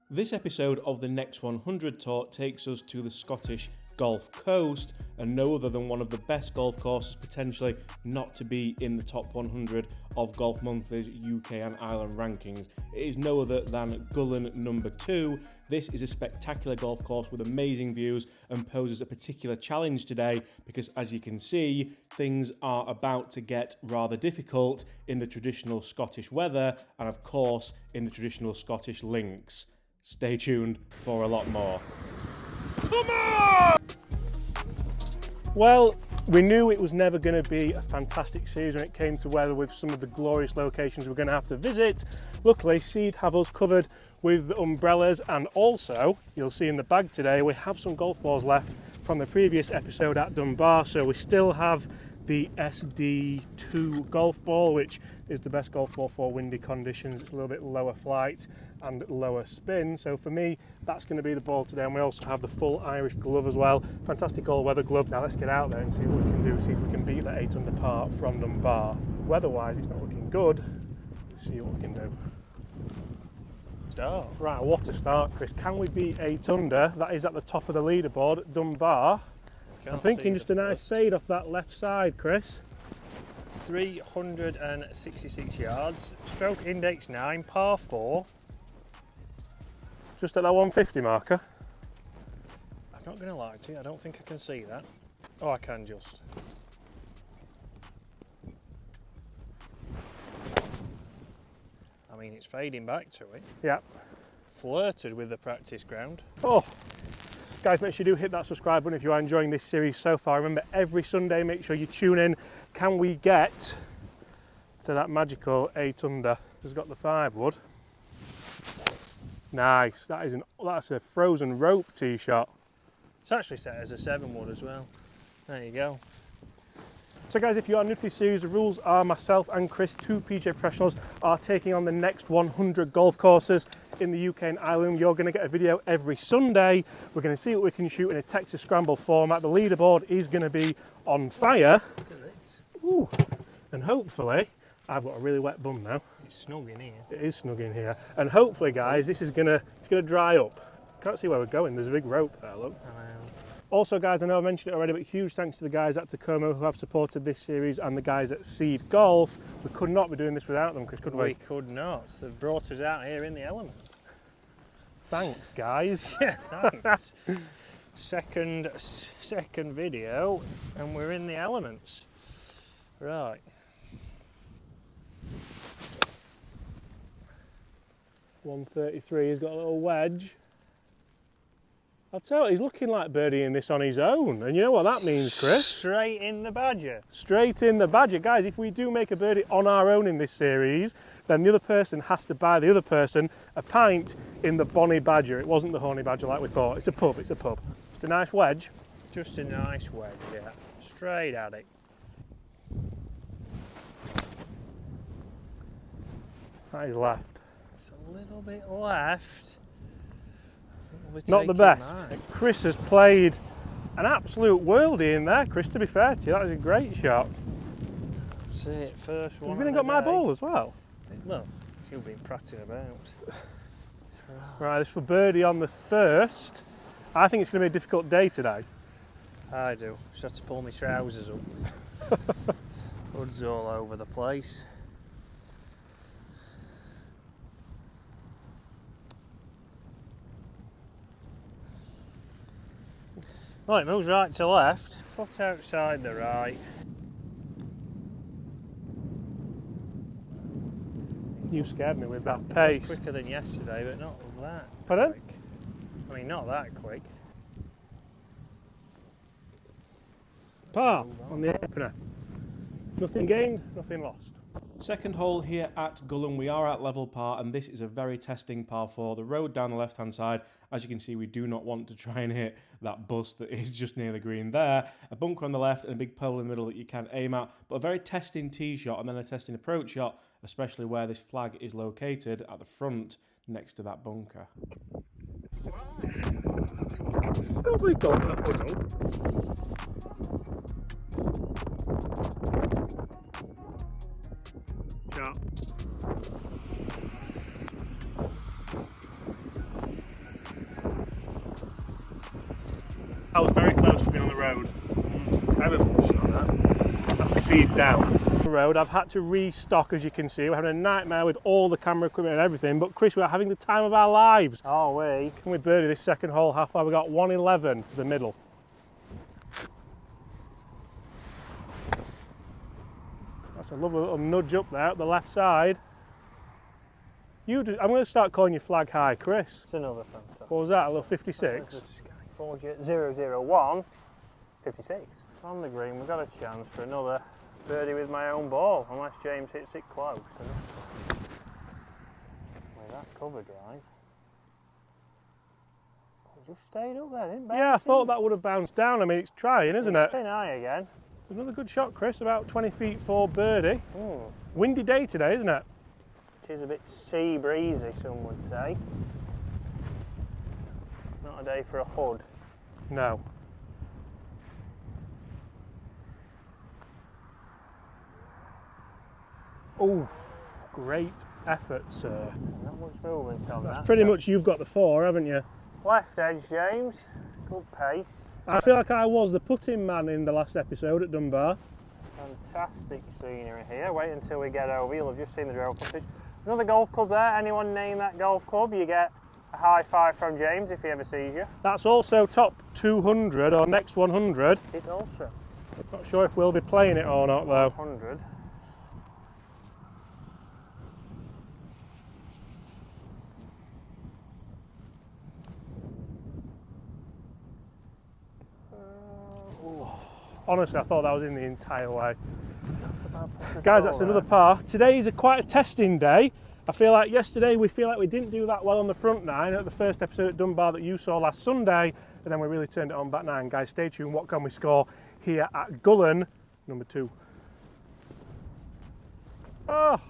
This episode of the Next 100 Tour takes us to the Scottish Golf Coast, and no other than one of the best golf courses potentially not to be in the top 100 of Golf Monthly's UK and Ireland rankings. It is no other than Gullane number 2. This is a spectacular golf course with amazing views and poses a particular challenge today because, as you can see, things are about to get rather difficult in the traditional Scottish weather and, of course, in the traditional Scottish links. Stay tuned for a lot more. Come on! Well, we knew it was never going to be a fantastic series when it came to weather with some of the glorious locations we're going to have to visit. Luckily, Seed have us covered with umbrellas, and also, you'll see in the bag today, we have some golf balls left from the previous episode at Dunbar, so we still have the SD2 golf ball, which is the best golf ball for windy conditions. It's a little bit lower flight and lower spin, so for me that's going to be the ball today. And we also have the full Irish glove as well, fantastic all-weather glove. Now let's get out there and see what we can do, see if we can beat that 8 under par from Dunbar. Weather-wise it's not looking good. Let's see what we can do. Start. Right, what a start, Chris. Can we beat 8 under? That is at the top of the leaderboard at Dunbar. I'm thinking just a nice fade off that left side, Chris. 366 yards, stroke index 9, par 4. Just at that 150 marker. I'm not going to lie to you, I don't think I can see that. Oh, I can just. I mean, it's fading back to it. Yeah. Flirted with the practice ground. Oh. Guys, make sure you do hit that subscribe button if you are enjoying this series so far. Remember, every Sunday, make sure you tune in. Can we get to that magical 8 under? Has got the 5 wood. Nice. That's a frozen rope tee shot. It's actually set as a 7 wood as well. There you go. So guys, if you are new to this series, the rules are myself and Chris, 2 PGA professionals, are taking on the next 100 golf courses in the UK and Ireland. You're going to get a video every Sunday. We're going to see what we can shoot in a Texas Scramble format. The leaderboard is going to be on fire. Look at this. Ooh. And hopefully, I've got a really wet bum now. It's snug in here. It is snug in here. And hopefully, guys, this is going to dry up. Can't see where we're going. There's a big rope there, look. Also, guys, I know I mentioned it already, but huge thanks to the guys at Tacoma who have supported this series and the guys at Seed Golf. We could not be doing this without them, Chris, could we? We could not. They've brought us out here in the element. Thanks, guys. Yeah, thanks. Second video, and we're in the elements. Right. .133, he's got a little wedge. I'll tell you, he's looking like birdieing this on his own. And you know what that means, Chris? Straight in the badger. Straight in the badger. Guys, if we do make a birdie on our own in this series, then the other person has to buy the other person a pint in the Bonnie Badger. It wasn't the Horny Badger like we thought. It's a pub, it's a pub. Just a nice wedge. Just a nice wedge, yeah. Straight at it. That is left. It's a little bit left. Not the best. Chris has played an absolute worldie in there, Chris, to be fair to you. That was a great shot. That's it, first one. You've even got my ball as well. Well, you've been prattling about. Right, this for birdie on the first. I think it's going to be a difficult day today. I do. Just have to pull my trousers up. Hood's all over the place. Right, it moves right to left, foot outside the right. You scared me with that Pace. pace. Quicker than yesterday, but not that Pardon? quick. I mean, not that quick. Par on the opener. Nothing gained, nothing lost. Second hole here at Gullane, we are at level par, and this is a very testing par 4. The road down the left hand side, as you can see, we do not want to try and hit that bust that is just near the green there. A bunker on the left and a big pole in the middle that you can aim at, but a very testing tee shot and then a testing approach shot, especially where this flag is located at the front next to that bunker. Probably got that one. Shot. I was very close to being on the road. I haven't much on that. That's the seed down. The road, I've had to restock, as you can see. We're having a nightmare with all the camera equipment and everything, but Chris, we're having the time of our lives. Oh, we. Can we birdie this second hole halfway? We got 111 to the middle. That's a lovely little nudge up there at the left side. I'm going to start calling you Flag High, Chris. It's another fantastic. What was that, a little 56? 001, 56. On the green, we've got a chance for another birdie with my own ball, unless James hits it close. And with that cover drive, it just stayed up there, didn't it? Yeah, I thought that would have bounced down. I mean, it's trying, isn't it? Pin high again. Another good shot, Chris, about 20 feet for birdie. Mm. Windy day today, isn't it? It is a bit sea breezy, some would say. Not a day for a hood. No. Oh, great effort, sir. Not much movement on that. Pretty much you've got the 4, haven't you? Left edge, James. Good pace. I feel like I was the putting man in the last episode at Dunbar. Fantastic scenery here. Wait until we get over. You'll have just seen the drill club pitch. Another golf club there. Anyone name that golf club, you get a high five from James if he ever sees you. That's also top 200 or next 100. It's also Not sure if we'll be playing it or not though. 100. Honestly, I thought that was in the entire way. Guys, that's another par. Today is quite a testing day. I feel like yesterday we didn't do that well on the front nine at the first episode at Dunbar that you saw last Sunday, and then we really turned it on back nine. Guys, stay tuned. What can we score here at Gullen, number 2? Oh.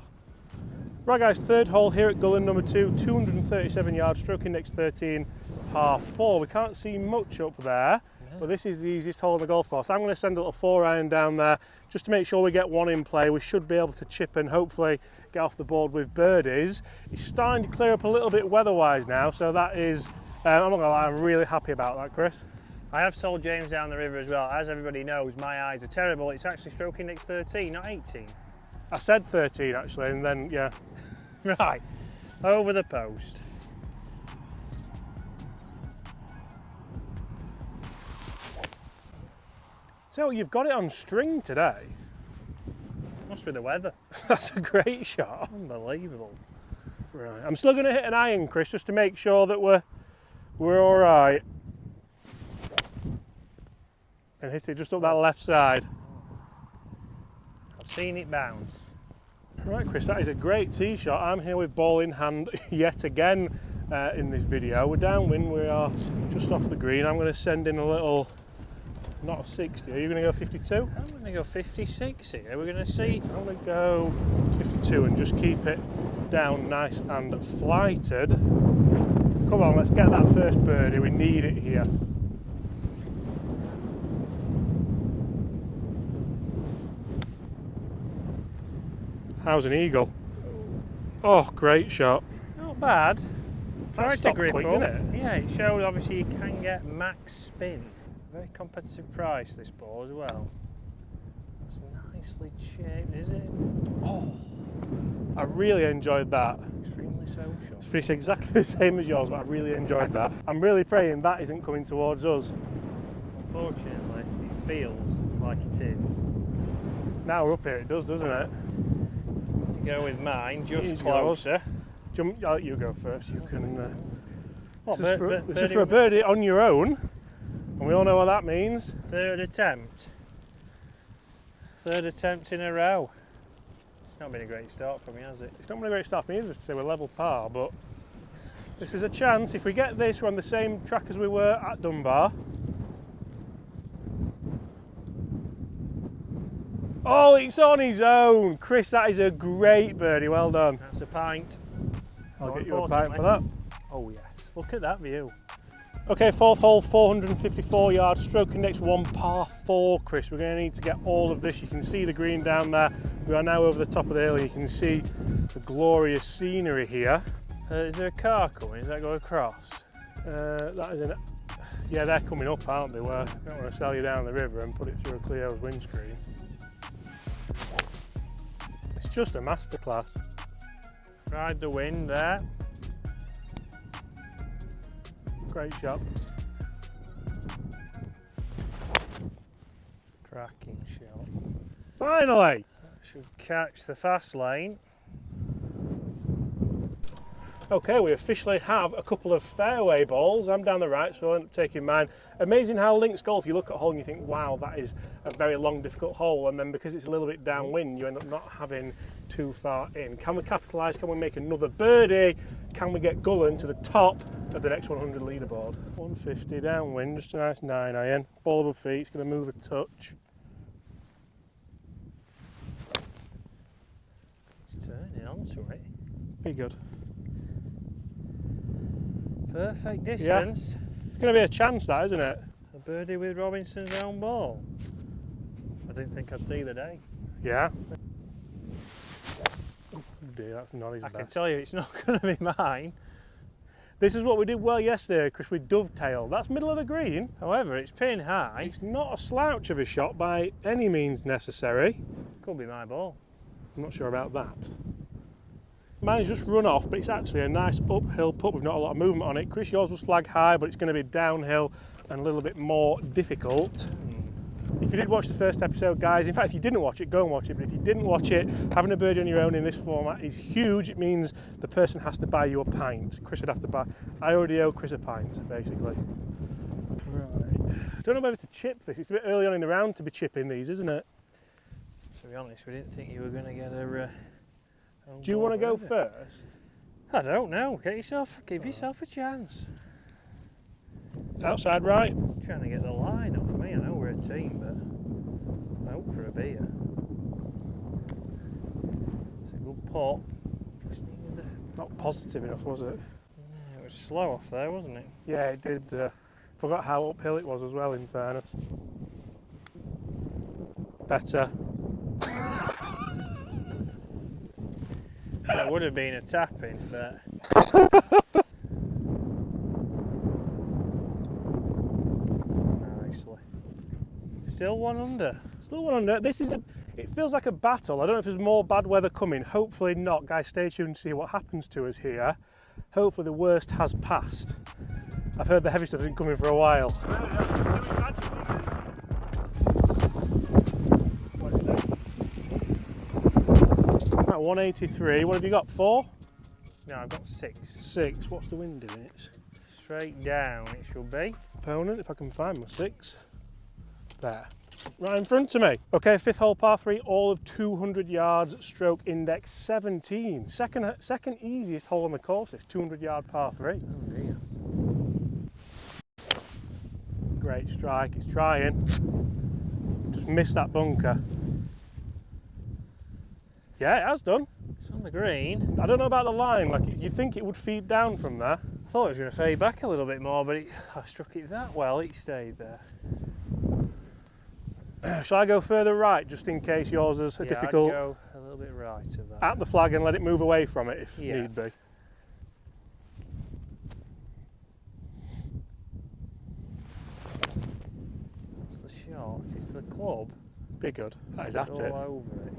Right guys, third hole here at Gullen, number 2, 237 yards, stroke index 13, par 4. We can't see much up there, but this is the easiest hole on the golf course. I'm going to send a little 4-iron down there just to make sure we get one in play. We should be able to chip and hopefully get off the board with birdies. It's starting to clear up a little bit weather-wise now, so that is, I'm not going to lie, I'm really happy about that, Chris. I have sold James down the river as well. As everybody knows, my eyes are terrible. It's actually stroke index 13, not 18. I said 13 actually, and then, yeah. Right, over the post. So you've got it on string today. Must be the weather. That's a great shot. Unbelievable. Right, I'm still going to hit an iron, Chris, just to make sure that we're all right. And hit it just up that left side. I've seen it bounce. Right, Chris, that is a great tee shot. I'm here with ball in hand yet again in this video. We're downwind, we are just off the green. I'm going to send in a little, not a 60, are you going to go 52? I'm going to go 56 here, we're going to see. I'm going to go 52 and just keep it down nice and flighted. Come on, let's get that first birdie, we need it here. How's an eagle? Oh, great shot. Not bad. Tried to stopped grip quick, up. didn't it? Yeah, it showed obviously you can get max spin. Very competitive price this ball as well. It's nicely shaped, is it? Oh, I really enjoyed that. Extremely social. It's finished exactly the same as yours, but I really enjoyed that. I'm really praying that isn't coming towards us. Unfortunately, it feels like it is. Now we're up here, it does, doesn't it? Go with mine, just Use closer. I'll let you go first. You can. What, this is for a birdie on your own, and we all know what that means. Third attempt. Third attempt in a row. It's not been a great start for me, has it? It's not been a great start for me either to say we're level par, but this is a chance. If we get this, we're on the same track as we were at Dunbar. Oh, it's on his own. Chris, that is a great birdie. Well done. That's a pint. I'll More get you a pint for that. Oh yes, look at that view. Okay, fourth hole, 454 yards, stroke index 1, par 4, Chris. We're going to need to get all of this. You can see the green down there. We are now over the top of the hill. You can see the glorious scenery here. Is there a car coming? Does that go across? That is an... Yeah, they're coming up, aren't they? Where I don't want to sell you down the river and put it through a Clio's windscreen. It's just a masterclass. Ride the wind there. Great shot. Cracking shot. Finally! Should catch the fast lane. Okay, we officially have a couple of fairway balls. I'm down the right, so I'll end up taking mine. Amazing how links golf, you look at a hole and you think, wow, that is a very long, difficult hole, and then because it's a little bit downwind, you end up not having too far in. Can we capitalise? Can we make another birdie? Can we get Gullen to the top of the next 100 leaderboard? 150 downwind, just a nice 9-iron. Ball above feet, it's going to move a touch. It's turning onto it. Be good. Perfect distance. Yeah. It's going to be a chance, that, isn't it? A birdie with Robinson's own ball. I didn't think I'd see the day. Yeah. Oh dear, that's not his I best. can tell you it's not going to be mine. This is what we did well yesterday, Chris. We dovetailed. That's middle of the green. However, it's pin high. It's not a slouch of a shot by any means necessary. Could be my ball. I'm not sure about that. Mine's just run off, but it's actually a nice uphill putt with not a lot of movement on it. Chris, yours was flag high, but it's going to be downhill and a little bit more difficult. If you did watch the first episode, guys, in fact, if you didn't watch it, go and watch it. But if you didn't watch it, having a birdie on your own in this format is huge. It means the person has to buy you a pint. Chris would have to buy. I already owe Chris a pint, basically. Right. Don't know whether to chip this. It's a bit early on in the round to be chipping these, isn't it? To be honest, we didn't think you were going to get a. Do you want to go first? I don't know. Give yourself a chance. Outside right. Trying to get the line up for me. I know we're a team, but I hope for a beer. It's a good putt. Just needed Not positive enough, was it? it was slow off there, wasn't it? Yeah, it did. Forgot how uphill it was as well, in fairness. Better. That would have been a tap-in, but nicely. Still one under. Still one under. This is it feels like a battle. I don't know if there's more bad weather coming. Hopefully not. Guys, stay tuned to see what happens to us here. Hopefully the worst has passed. I've heard the heavy stuff isn't coming for a while. Right, 183. What have you got? 4? No, I've got 6. 6. What's the wind doing? It's Straight down it should be. opponent, if I can find my 6. There. Right in front of me. Okay, 5th hole par 3, all of 200 yards, stroke index 17. Second easiest hole on the course, it's 200 yard par 3. Oh dear. Great strike, it's trying. Just missed that bunker. Yeah, it has done. It's on the green. I don't know about the line, like you'd think it would feed down from there. I thought it was going to fade back a little bit more, but I struck it that well, it stayed there. Shall I go further right, just in case yours is difficult? I'd go a little bit right of that. At the flag and let it move away from it if Yeah. need be. It's the shot. If it's the club, Be good. That is it's at it. all over it.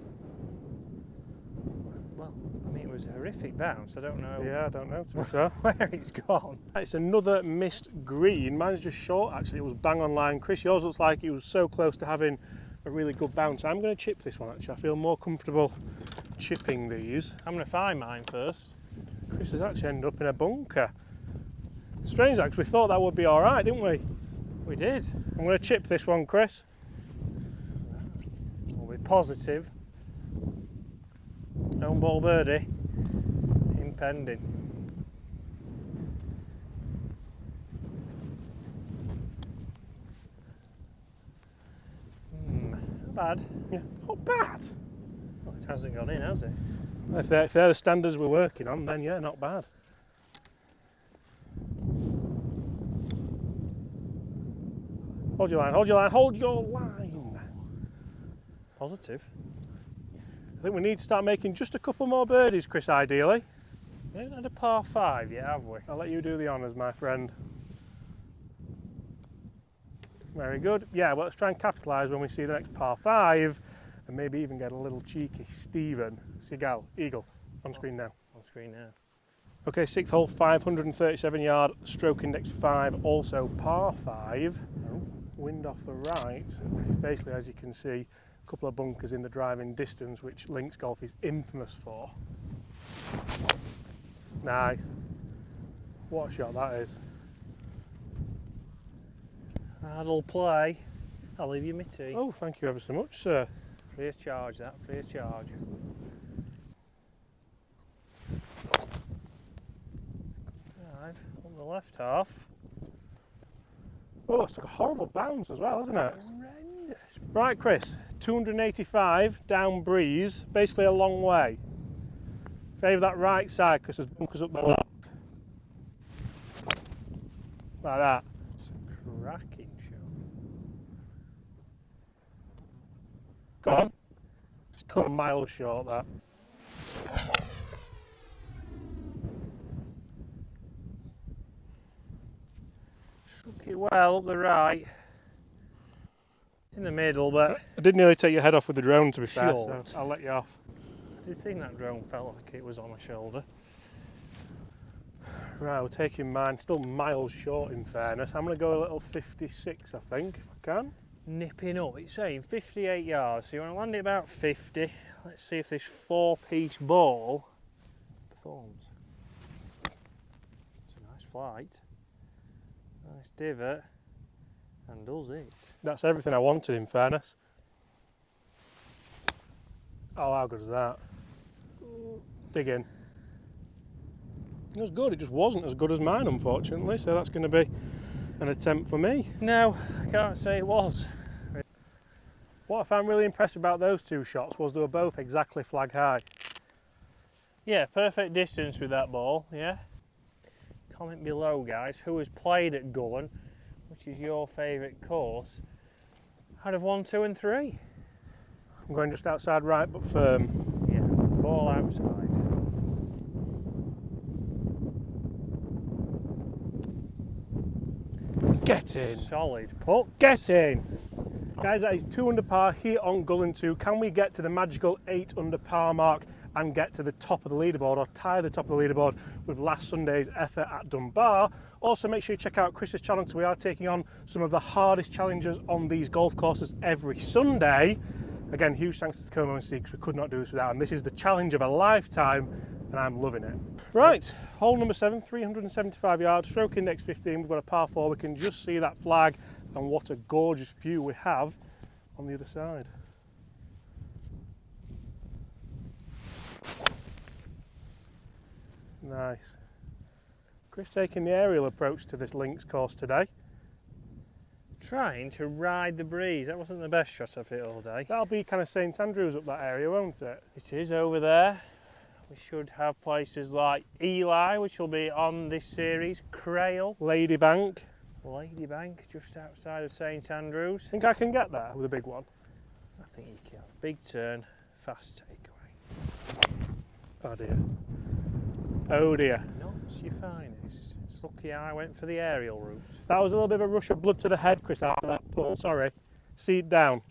Well, I mean, it was a horrific bounce. I don't know Yeah, I don't know, to be fair. where it's gone. It's another missed green. Mine's just short, actually. It was bang on line. Chris, yours looks like it was so close to having a really good bounce. I'm going to chip this one, actually. I feel more comfortable chipping these. I'm going to find mine first. Chris has actually ended up in a bunker. Strange, actually. We thought that would be all right, didn't we? We did. I'm going to chip this one, Chris. We'll be positive. Own ball birdie. Impending. Not bad. Yeah, not bad. Well, it hasn't gone in, has it? If they're the standards we're working on, then yeah, not bad. Hold your line, hold your line, hold your line. Positive. I think we need to start making just a couple more birdies, Chris, ideally. We haven't had a par 5 yet, have we? I'll let you do the honours, my friend. Very good. Yeah, well, let's try and capitalise when we see the next par 5 and maybe even get a little cheeky Stephen Seagal Eagle on screen now. On screen now. Okay, 6th hole, 537 yard, stroke index 5, also par 5. Wind off the right. It's basically, as you can see, a couple of bunkers in the driving distance, which links golf is infamous for. Nice. What a shot that is. That'll play. I'll leave you my tea. Oh, thank you ever so much, sir. Free of charge, that. Free of charge. Drive on the left half. Oh, it's took a horrible bounce as well, hasn't it? Horrendous. Right, Chris, 285 down breeze, basically a long way. Favour that right side because there's bunkers up the left. Like that. It's a cracking shot. Go on. Still a mile short, that. Struck it well up the right. In the middle, but I did nearly take your head off with the drone, to be fair, Short. so I'll let you off. I did think that drone felt like it was on my shoulder. Right, we're taking mine, still miles short in fairness. I'm going to go a little 56, I think, if I can. Nipping up, it's saying 58 yards, so you want to land it about 50. Let's see if this 4-piece ball performs. It's a nice flight, nice divot, and does it. That's everything I wanted, in fairness. Oh, how good is that? Dig in. It was good, it just wasn't as good as mine, unfortunately, so that's going to be an attempt for me. No, I can't say it was. What I found really impressive about those two shots was they were both exactly flag high. Yeah, perfect distance with that ball, yeah. Comment below, guys, who has played at Gullen, which is your favourite course, out of 1, 2 and 3. I'm going just outside right, but firm. Yeah, ball outside. Get in. Solid putt. Get in. Guys, that is 2 under par here on Gullen 2. Can we get to the magical 8 under par mark and get to the top of the leaderboard, or tie the top of the leaderboard with last Sunday's effort at Dunbar? Also, make sure you check out Chris's channel because we are taking on some of the hardest challenges on these golf courses every Sunday. Again, huge thanks to Tacoma and Sea because we could not do this without him. This is the challenge of a lifetime and I'm loving it. Right, hole number 7, 375 yards, stroke index 15. We've got a par 4. We can just see that flag and what a gorgeous view we have on the other side. Nice. Chris taking the aerial approach to this links course today. Trying to ride the breeze. That wasn't the best shot I've hit all day. That'll be kind of St Andrews up that area, won't it? It is over there. We should have places like Ely, which will be on this series, Crail, Ladybank. Ladybank, just outside of St Andrews. Think I can get there with a big one? I think you can. Big turn, fast takeaway. Oh dear. Oh dear. Not your finest. It's lucky I went for the aerial route. That was a little bit of a rush of blood to the head, Chris, after that pull. Sorry. Seat down.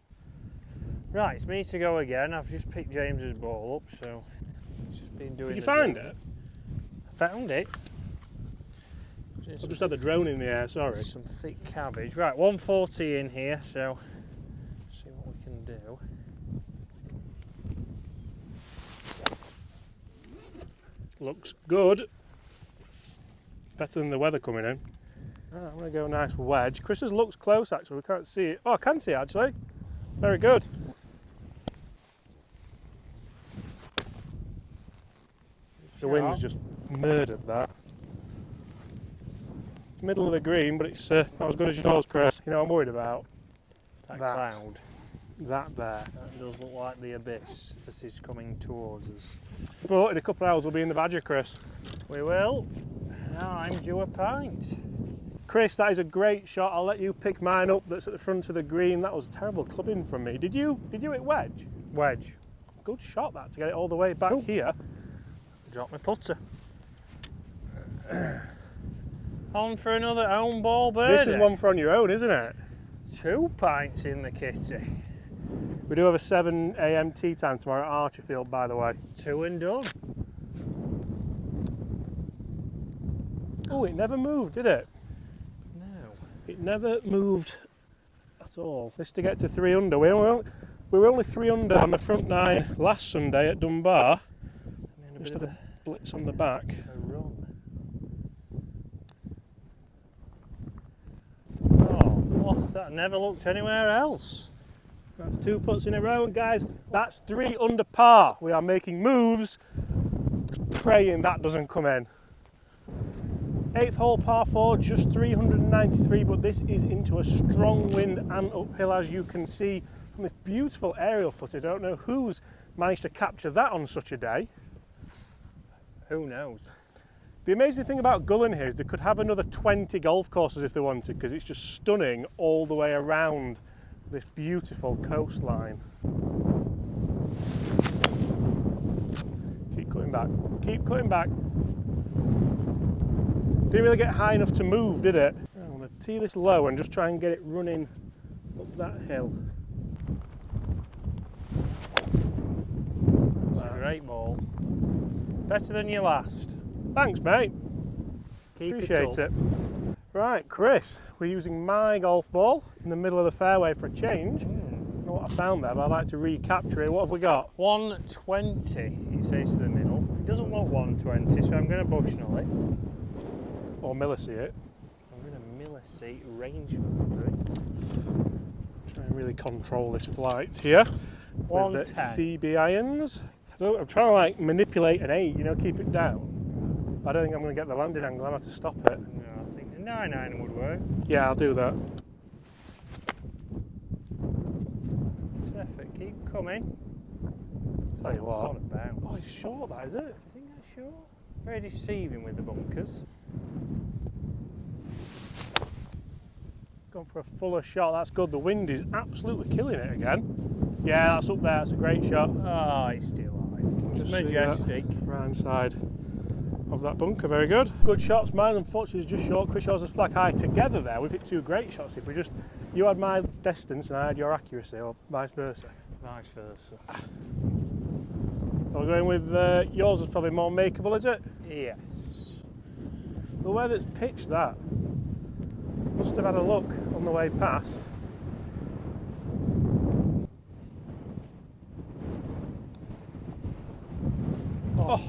Right, it's me to go again. I've just picked James's ball up, so it's just been doing. Did you the find drone. it? I found it. I just had the drone in the air, sorry. Some thick cabbage. Right, 140 in here, so see what we can do. Looks good. Better than the weather coming in. Right, I'm going to go a nice wedge. Chris's looks close actually, we can't see it. Oh, I can see it actually. Very good. The wind's just murdered that. Middle of the green, but it's not as good as yours, Chris. You know what I'm worried about? That That. cloud. That there. That does look like the abyss that is coming towards us. But in a couple of hours we'll be in the Badger, Chris. We will. Now I'm due a pint. Chris, that is a great shot. I'll let you pick mine up that's at the front of the green. That was terrible clubbing from me. Did you hit wedge? Wedge. Good shot that to get it all the way back here. Drop my putter. On for another own ball birdie. This is one for on your own, isn't it? 2 pints in the kitty. We do have a 7 AM tea time tomorrow at Archerfield, by the way. 2 and done. Oh, it never moved, did it? No. It never moved at all. This to get to 3 under. We were only 3 under on the front 9 last Sunday at Dunbar. And Just had a blitz on the back. a run. Oh, what's that? Never looked anywhere else. That's 2 putts in a row, and guys, that's 3 under par. We are making moves, praying that doesn't come in. 8th hole par 4, just 393, but this is into a strong wind and uphill, as you can see from this beautiful aerial footage. I don't know who's managed to capture that on such a day. Who knows? The amazing thing about Gullin here is they could have another 20 golf courses if they wanted, because it's just stunning all the way around this beautiful coastline. Keep cutting back, keep cutting back. Didn't really get high enough to move, did it? I'm going to tee this low and just try and get it running up that hill. It's a great ball. Better than your last. Thanks, mate. Keep Appreciate it up. it. Right, Chris, we're using my golf ball in the middle of the fairway for a change. I don't know what I found there, but I'd like to recapture it. What have we got? 120, it says to the middle. It doesn't look 120, so I'm going to Bushnell it. Or Millisy it. I'm going to Millisy rangefinder it. Try and really control this flight here. With the 110. CB irons. I'm trying to like manipulate an 8, you know, keep it down. But I don't think I'm going to get the landing angle. I'm going to have to stop it. No, I think the 9-9 would work. Yeah, I'll do that. Effort, keep coming. Tell you What what. a bounce. Oh, it's short, that is it? Do you think that's short? Very deceiving with the bunkers. Gone for a fuller shot. That's good. The wind is absolutely killing it again. Yeah, that's up there. That's a great shot. Ah, it's still alive. Just It's see majestic. Right hand side of that bunker. Very good. Good shots. Mine, unfortunately, is just short. Chris yours is flag high. Together there, we've hit 2 great shots. If we just, you had my distance and I had your accuracy, or vice versa. Vice versa. So we're going with yours is probably more makeable, is it? Yes. The way that's pitched that. Must have had a look on the way past. Oh,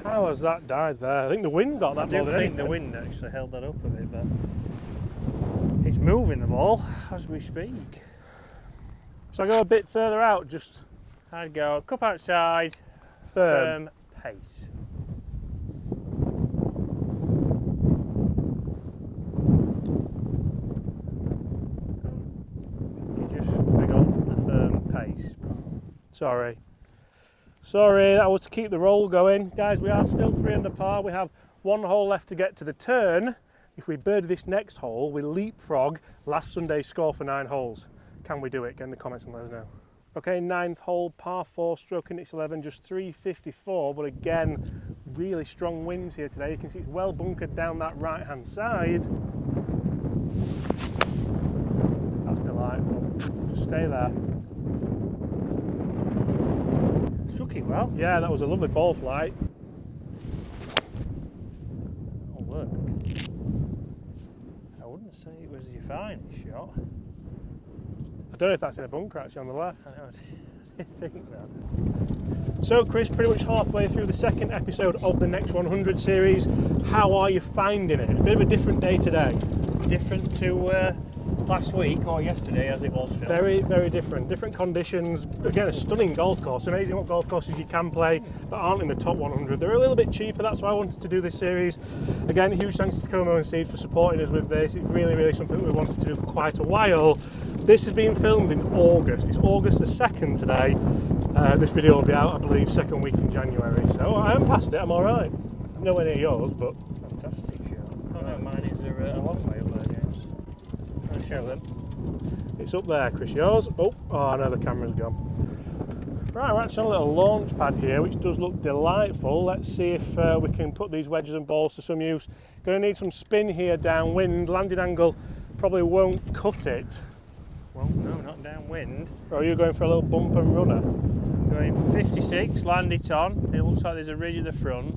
how has that died there? I think the wind got that I do more than think anything. the wind actually held that up a bit, but it's moving the ball as we speak. So I go a bit further out, just I'd go cup outside, firm. pace. You just forgot the firm pace. Sorry. Sorry, that was to keep the roll going. Guys, we are still 3 under par. We have 1 hole left to get to the turn. If we bird this next hole, we leapfrog last Sunday's score for 9 holes. Can we do it? Get in the comments and let us know. Okay, 9th hole, par 4, stroke index 11, just 354, but again, really strong winds here today. You can see it's well bunkered down that right-hand side. That's delightful. Just stay there. Struck it well. Yeah, that was a lovely ball flight. That'll work. I wouldn't say it was your finest shot. I don't know if that's in a bunker actually on the left. I didn't think that. So Chris, pretty much halfway through the 2nd episode of the Next 100 series. How are you finding it? It's a bit of a different day today. Different to last week or yesterday as it was filmed. Very, very different. Different conditions. Again, a stunning golf course. Amazing what golf courses you can play that aren't in the top 100. They're a little bit cheaper. That's why I wanted to do this series. Again, huge thanks to Como and Seed for supporting us with this. It's really, really something we wanted to do for quite a while. This has been filmed in August. It's August the 2nd today. This video will be out, I believe, 2nd week in January. So I am past it. I'm all right. Nowhere near yours, but Fantastic shot. Oh no, mine is a long way up there, James. I'll show them. it's up there, Chris. Yours? Oh, no, the camera's gone. Right, we're actually on a little launch pad here, which does look delightful. Let's see if we can put these wedges and balls to some use. Going to need some spin here downwind. Landing angle probably won't cut it. Well, no, not downwind. Or are you going for a little bump and runner? I'm going for 56, land it on. It looks like there's a ridge at the front.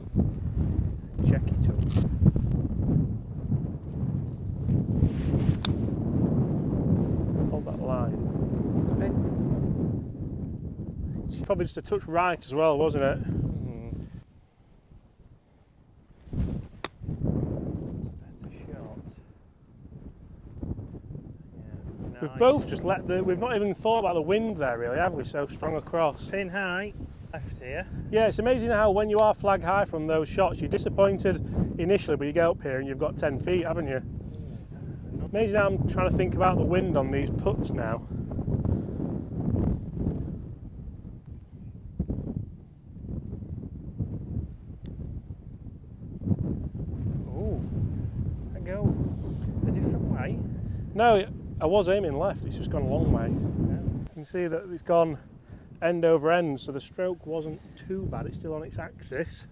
Check it up. Hold that line. It's Probably just a touch right as well, wasn't it? That's a shot. Yeah, We've nice. both just we've not even thought about the wind there really, have we? So strong across. Pin high left here. Yeah, it's amazing how when you are flag high from those shots, you're disappointed initially, but you get up here and you've got 10 feet, haven't you? Amazing how I'm trying to think about the wind on these putts now. Oh, I go a different way. No, I was aiming left, it's just gone a long way. You can see that it's gone end over end, so the stroke wasn't too bad, it's still on its axis.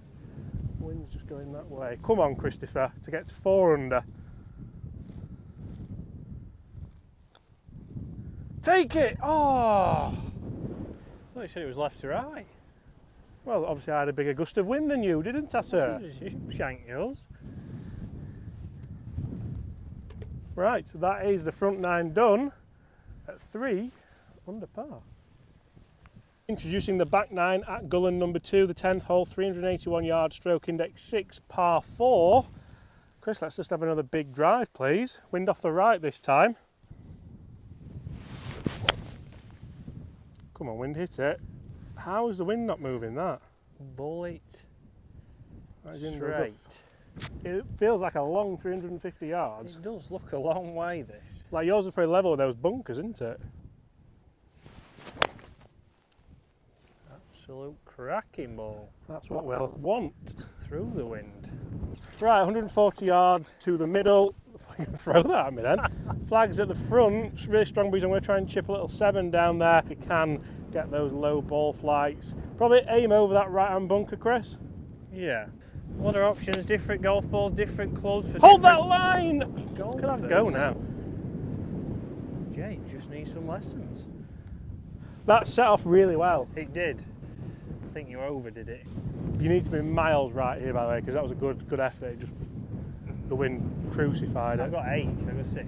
The wind's just going that way. Come on, Christopher, to get to 4 under. Take it! Oh! I thought you said it was left to right. Well, obviously I had a bigger gust of wind than you, didn't I, sir? You shanked yours. Right, so that is the front 9 done at 3 under par. Introducing the back 9 at Gullen number 2, the 10th hole, 381 yard, stroke index 6, par 4. Chris, let's just have another big drive, please. Wind off the right this time. Come on, wind, hit it. How is the wind not moving that? Bullet That is in the straight. rough. It feels like a long 350 yards. It does look a long way, this. Like yours is pretty level with those bunkers, isn't it? Absolute cracking ball. That's what we'll want. Through the wind. Right, 140 yards to the middle. Throw that at me then. Flags at the front, it's really strong breeze. I'm going to try and chip a little 7 down there. We can get those low ball flights. Probably aim over that right hand bunker, Chris. Yeah. Other options, different golf balls, different clubs for Hold that different line! golfers. Can I go now? James just needs some lessons. That set off really well. It did. I think you overdid it. You need to be miles right here, by the way, because that was a good effort. It just the wind crucified I it. got 8, I got 6.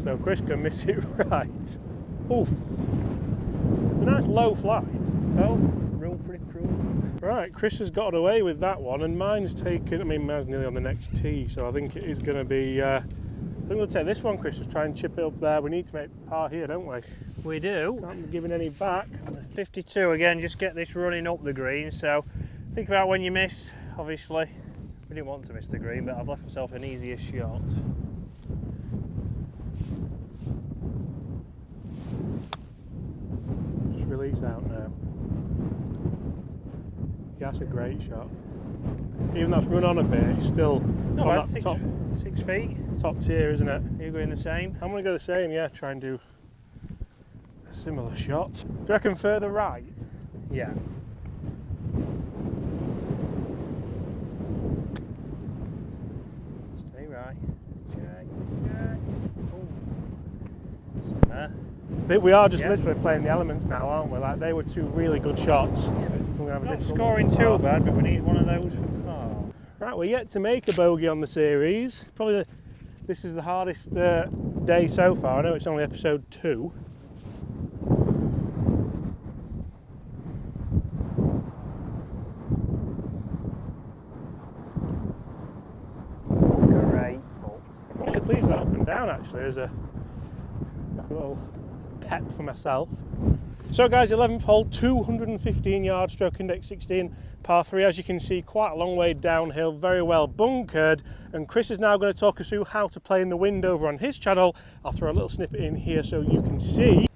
So Chris can miss it right. Oof. A nice low flight. Oh, room for improvement. Right, Chris has got away with that one, and mine's taken. I mean, mine's nearly on the next tee, so I think it is going to be. I think we'll take this one, Chris. Just try and chip it up there. We need to make par here, don't we? We do. Can't be giving any back. 52 again, just get this running up the green. So think about when you miss. Obviously, we didn't want to miss the green, but I've left myself an easier shot. Just release out now. Yeah, that's a great shot. Even though it's run on a bit, it's still Not on bad, that 6 feet. top tier, isn't it? Are you going the same? I'm going to go the same, yeah, try and do a similar shot. Do you reckon further right? Yeah. Stay right. Check. We are just Yeah. literally playing the elements now, aren't we? Like, they were 2 really good shots. We're gonna have a Not difficult scoring one. too bad, but we need one of those for par. Right, we're yet to make a bogey on the series. Probably this is the hardest day so far. I know it's only episode 2. Great. I'm really pleased with that up and down actually as a little pet for myself. So guys, 11th hole, 215 yards, stroke index 16, par 3. As you can see, quite a long way downhill, very well bunkered. And Chris is now going to talk us through how to play in the wind over on his channel. I'll throw a little snippet in here so you can see.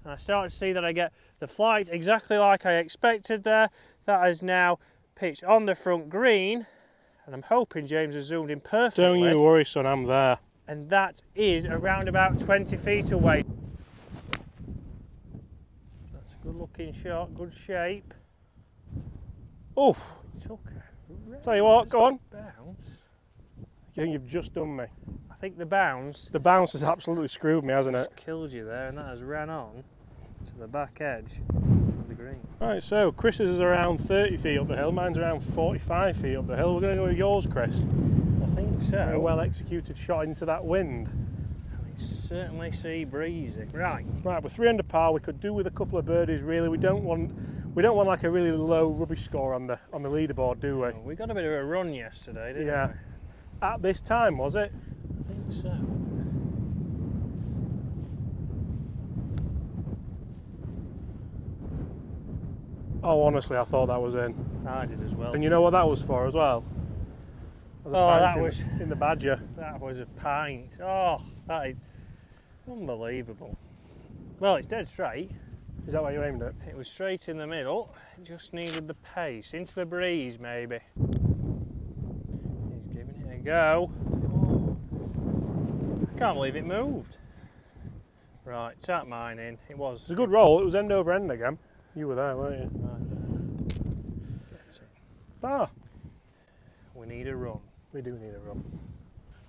And I start to see that I get the flight exactly like I expected there. That is now pitched on the front green. And I'm hoping James has zoomed in perfectly. Don't you worry, son, I'm there. And that is around about 20 feet away. That's a good looking shot, good shape. Oof. Took a Tell you what, go on. bounce. You think you've just done me? I think the bounce The bounce has absolutely screwed me, hasn't it? just killed you there, and that has ran on to the back edge of the green. Right, so Chris's is around 30 feet up the hill, mine's around 45 feet up the hill. We're going to go with yours, Chris. I think so. A well executed shot into that wind. It's certainly sea breezy. Right. Right, we're 3 under par. We could do with a couple of birdies. Really, we don't want like a really low rubbish score on the leaderboard, do we? We got a bit of a run yesterday, didn't Yeah. At this time, was it? we? I think so. Oh, honestly, I thought that was in. I did as well. And you know what that was for as well? Oh, that was in the Badger. that was a pint. Oh, that is unbelievable. Well, it's dead straight. Is that what you aimed at? It was straight in the middle. It just needed the pace into the breeze, maybe. He's giving it a go. Oh. I can't believe it moved. Right, tap mine in. It was. It's a good roll. It was end over end again. You were there, weren't you? That's it. Ah, We need a run. we do need a run.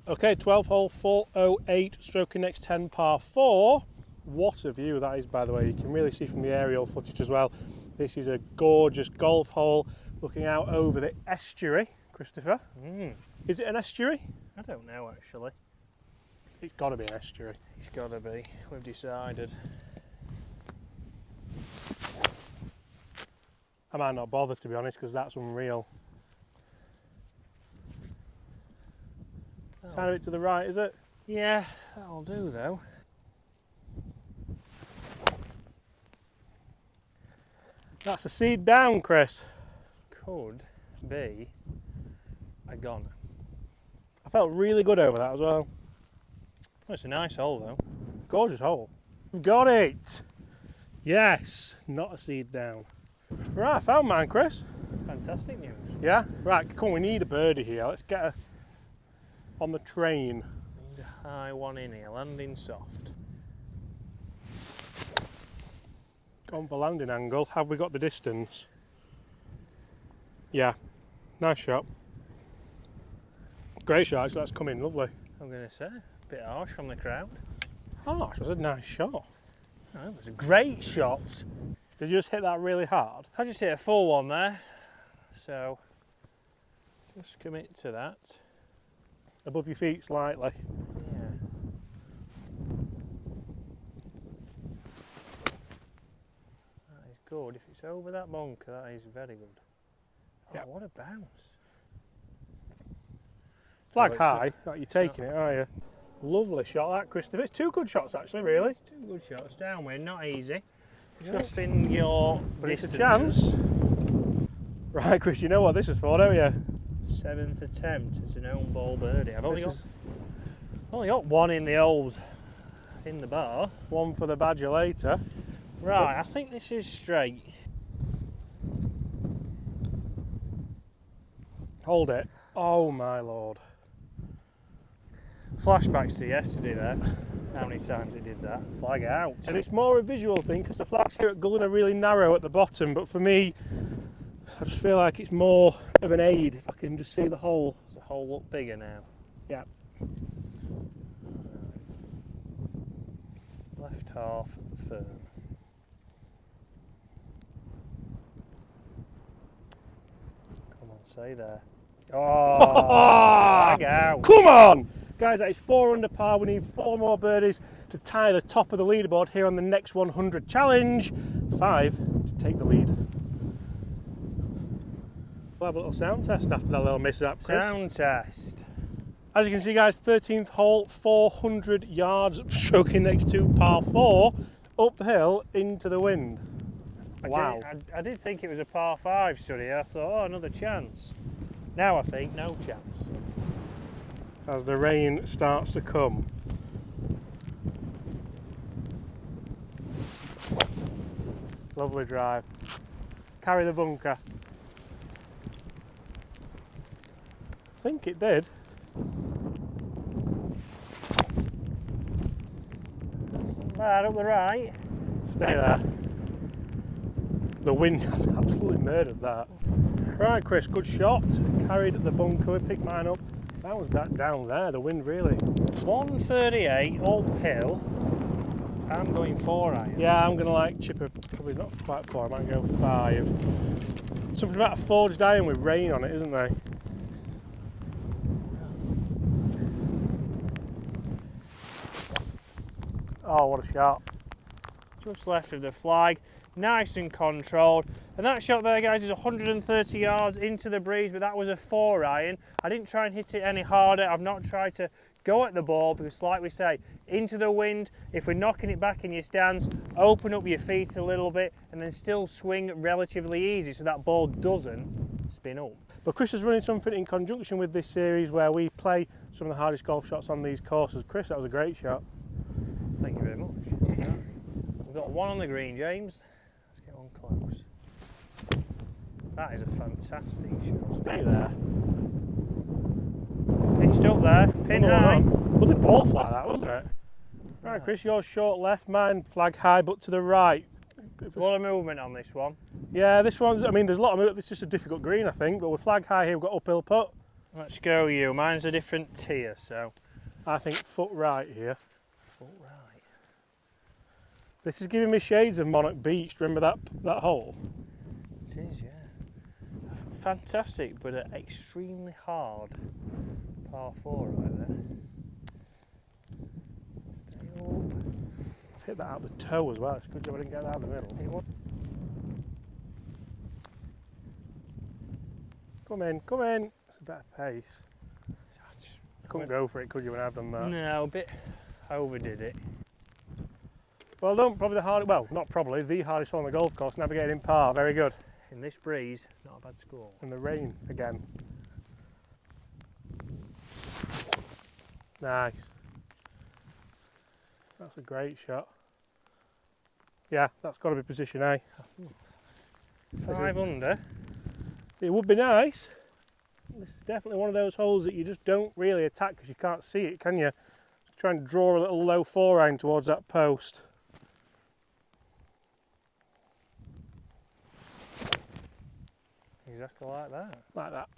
Okay, 12 hole 408, stroking next 10 par 4. What a view that is, by the way. You can really see from the aerial footage as well. This is a gorgeous golf hole looking out over the estuary, Christopher. Is it an estuary? I don't know actually. It's got to be an estuary. It's got to be. We've decided. I might not bother, to be honest, because that's unreal. Time it to the right, is it? Yeah, that'll do though. That's a seed down, Chris. Could be a goner. I felt really good over that as well. Well, it's a nice hole though. Gorgeous hole. We've got it. Yes, not a seed down. Right, I found mine, Chris. Fantastic news. Yeah? Right, come on, we need a birdie here. Let's get her on the train. Need a high one in here, landing soft. Gone for landing angle. Have we got the distance? Yeah. Nice shot. Great shot, actually. That's come in lovely. I'm going to say, a bit harsh from the crowd. Oh, it was a nice shot. Oh, it was a great shot. Did you just hit that really hard? I just hit a full one there, so just commit to that. Above your feet slightly. Yeah. That is good. If it's over that bunker, that is very good. Oh, Yeah. what a bounce. Flag it's high. You're taking it, are you? Lovely shot that, Christopher. It's 2 good shots actually, really. It's 2 good shots. Downwind, not easy. Just in your But it's a distances. chance. Right, Chris, you know what this is for, don't you? 7th attempt. It's an own ball birdie. I've only This got one in the old in the bar. One for the Badger later. Right, I think this is straight. Hold it. Oh my lord. Flashbacks to yesterday there. How many times it did that? Flag out. And it's more a visual thing because the flags here at Gullen are really narrow at the bottom, but for me, I just feel like it's more of an aid if I can just see the hole. Does the hole look bigger now? Yeah. Left half firm. Come on, stay there. Oh, flag out. Come on! Guys, that is 4 under par. We need 4 more birdies to tie the top of the leaderboard here on the next 100 challenge. 5 to take the lead. We'll have a little sound test after that little mishap, Chris. Sound test. As you can see, guys, 13th hole, 400 yards, stroking next to par 4, up the hill into the wind. Wow. I did think it was a par 5 study. I thought, oh, another chance. Now I think no chance. As the rain starts to come. Lovely drive. Carry the bunker. I think it did. Bad up the right. Stay there. The wind has absolutely murdered that. Right, Chris, good shot. Carried the bunker, we picked mine up. That was that down there, the wind really. 138 uphill. I'm going 4 iron. Yeah, I'm going to like chip a, probably not quite 4, I might go 5. Something about a forged iron with rain on it, isn't there? Oh, what a shot. Just left of the flag, nice and controlled. And that shot there, guys, is 130 yards into the breeze, but that was a 4 iron. I didn't try and hit it any harder. I've not tried to go at the ball because, like we say, into the wind, if we're knocking it back in your stance, open up your feet a little bit and then still swing relatively easy so that ball doesn't spin up. But Chris is running something in conjunction with this series where we play some of the hardest golf shots on these courses. Chris, that was a great shot. Thank you very much. We've got one on the green, James. Let's get one close. That is a fantastic shot. Stay there. Pitched up there, pin high. Was it ball flat that, wasn't it? Right, Chris, yours short left, mine flag high, but to the right. A lot of movement on this one. Yeah, this one's, I mean, there's a lot of movement. It's just a difficult green, I think, but with flag high here, we've got uphill putt. Let's go you. Mine's a different tier, so. I think foot right here. Foot right. This is giving me shades of Monarch Beach. Remember that hole? It is, yeah. Fantastic, but an extremely hard par 4 right there. Stay up. I've hit that out the toe as well. It's a good job I didn't get that out the middle. Come in, come in. It's a better pace. Couldn't go for it, could you, when I've done that? No, a bit overdid it. Well done, probably the hardest, well, not probably, the hardest hole on the golf course, navigating in par, very good. In this breeze, not a bad score. And the rain again. Nice. That's a great shot. Yeah, that's got to be position A. 5 under. It would be nice. This is definitely one of those holes that you just don't really attack because you can't see it, can you? Try and draw a little low 4 iron towards that post. Exactly like that. Like that.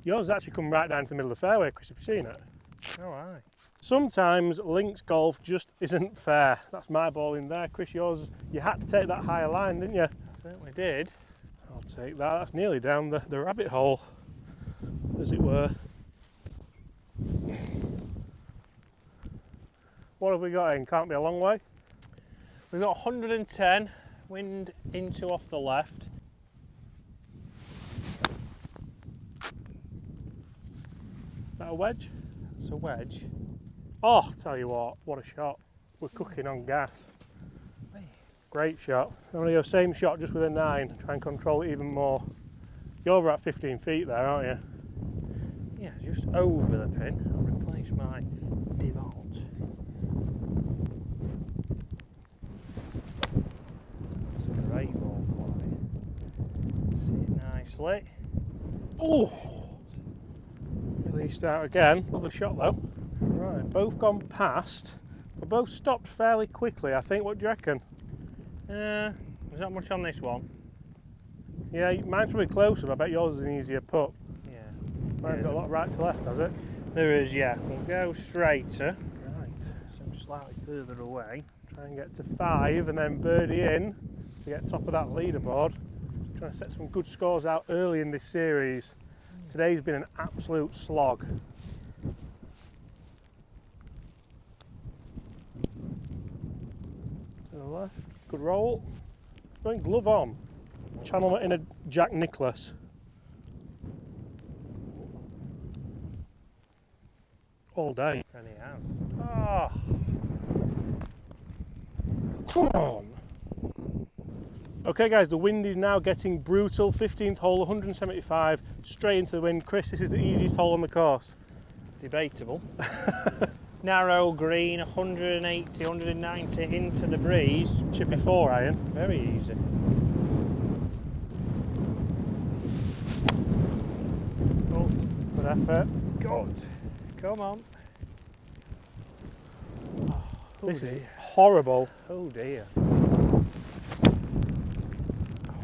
Yours has actually come right down to the middle of the fairway, Chris, have you seen it? Oh, aye. Sometimes links golf just isn't fair. That's my ball in there. Chris, yours, you had to take that higher line, didn't you? I certainly did. I'll take that. That's nearly down the rabbit hole, as it were. What have we got in? Can't be a long way. We've got 110, wind into off the left. Is that a wedge? It's a wedge. Oh, tell you what a shot. We're cooking on gas. Great shot. I'm going to go same shot just with a 9, try and control it even more. You're over at 15 feet there, aren't you? Yeah, just over the pin. I'll replace my Devault. That's a great ball fly. See it nicely. Oh! Released out again. Lovely shot though. Right, both gone past. We're both stopped fairly quickly, I think. What do you reckon? There's not much on this one. Yeah, mine's probably closer, but I bet yours is an easier putt. Yeah. Mine's got a lot of right to left, has it? There is, yeah. We'll go straighter. Right. So slightly further away. Try and get to 5 and then birdie in to get top of that leaderboard. Trying to set some good scores out early in this series. Today's been an absolute slog. To the left, good roll. Going glove on. Channel it in a Jack Nicklaus. All day. And he has. Oh, Come on. Okay guys, the wind is now getting brutal. 15th hole, 175, straight into the wind. Chris, this is the easiest hole on the course. debatable. Narrow green, 180, 190 into the breeze. Chippy 4 iron. Very easy. Good effort. Good. Come on. This is horrible. Oh dear.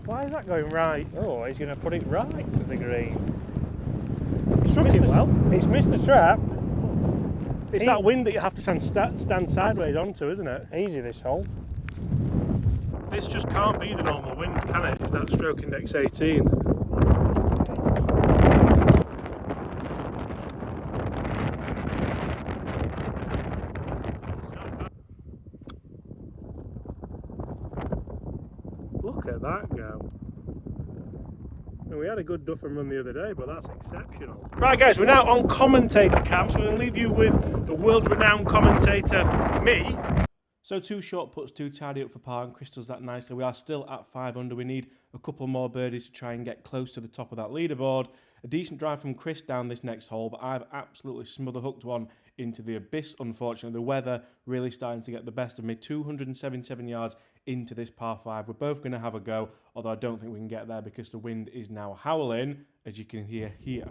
Why is that going right? Oh, he's going to put it right to the green. Struck it well. It's missed the trap. It's that wind that you have to stand sideways onto, isn't it? Easy this hole. This just can't be the normal wind, can it? If that's stroke index 18. Look at that go. And we had a good duff and run the other day, but that's exceptional. Right guys, we're now on commentator camp, so we're going to leave you with the world-renowned commentator, me. So 2 short putts, 2 tidy up for par, and Chris does that nicely. We are still at 5 under. We need a couple more birdies to try and get close to the top of that leaderboard. A decent drive from Chris down this next hole, but I've absolutely smother-hooked one into the abyss, unfortunately. The weather really starting to get the best of me. 277 yards into this par 5. We're both going to have a go, although I don't think we can get there because the wind is now howling, as you can hear here.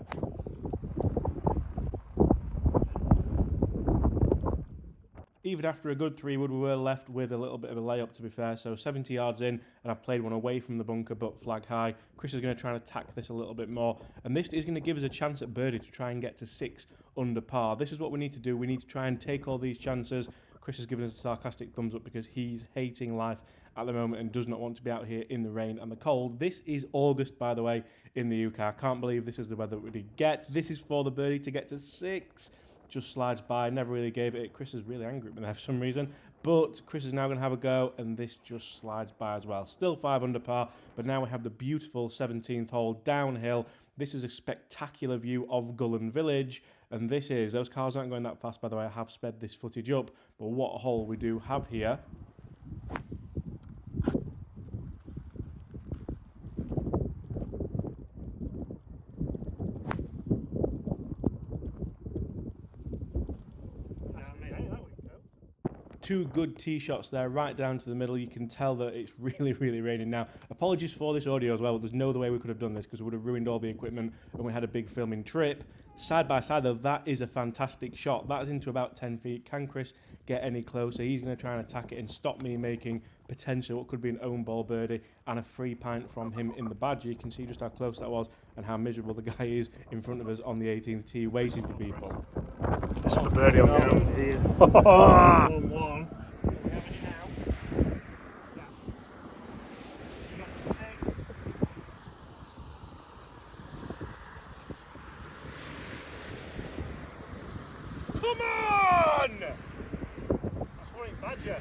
Even after a good 3-wood, we were left with a little bit of a layup, to be fair. So 70 yards in, and I've played one away from the bunker, but flag high. Chris is going to try and attack this a little bit more, and this is going to give us a chance at birdie to try and get to 6 under par. This is what we need to do. We need to try and take all these chances. Chris has given us a sarcastic thumbs up because he's hating life at the moment and does not want to be out here in the rain and the cold. This is August, by the way, in the UK. I can't believe this is the weather that we get. This is for the birdie to get to 6. Just slides by, never really gave it. Chris is really angry at me there for some reason, but Chris is now going to have a go, and this just slides by as well. Still 5 under par, but now we have the beautiful 17th hole downhill. This is a spectacular view of Gullen Village, and this is, those cars aren't going that fast, by the way. I have sped this footage up, but what a hole we do have here. Two good tee shots there, right down to the middle. You can tell that it's really, really raining now. Apologies for this audio as well. There's no other way we could have done this because it would have ruined all the equipment and we had a big filming trip. Side by side, though, that is a fantastic shot. That is into about 10 feet. Can Chris get any closer? He's going to try and attack it and stop me making potentially what could be an own ball birdie and a free pint from him in the badger. You can see just how close that was and how miserable the guy is in front of us on the 18th tee, waiting for people. This is the birdie on the own here. 1-1. Come on! That's what it's badger.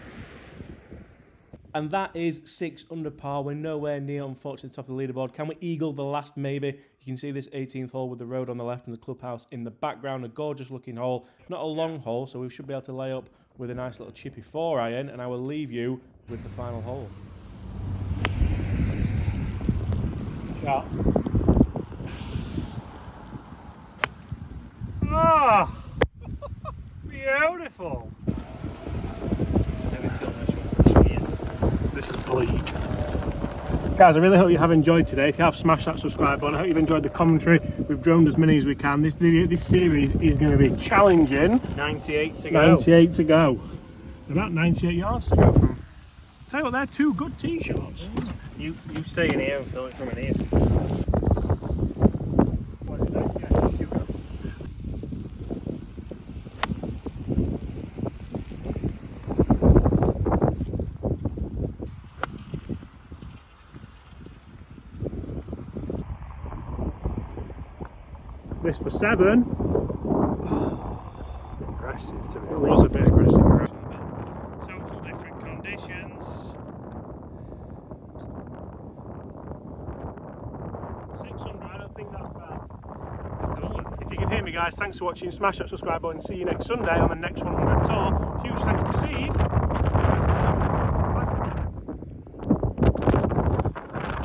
And that is 6 under par. We're nowhere near, unfortunately, the top of the leaderboard. Can we eagle the last maybe? You can see this 18th hole with the road on the left and the clubhouse in the background. A gorgeous looking hole. Not a long hole, so we should be able to lay up with a nice little chippy 4-iron. And I will leave you with the final hole. Shot. Ah! Beautiful! This is bleak. Guys, I really hope you have enjoyed today. If you have, smash that subscribe button. I hope you've enjoyed the commentary. We've droned as many as we can. This series is going to be challenging. 98 to go. 98 to go. About 98 yards to go from. Tell you what, they're 2 good tee shots. You stay in here and film it from in here. What is that? Yeah, you go. This for 7. Aggressive to be It was a bit aggressive. Total different conditions. 600, I don't think that's bad. If you can hear me, guys, thanks for watching. Smash that subscribe button. See you next Sunday on the next 100 tour. Huge thanks to Seed.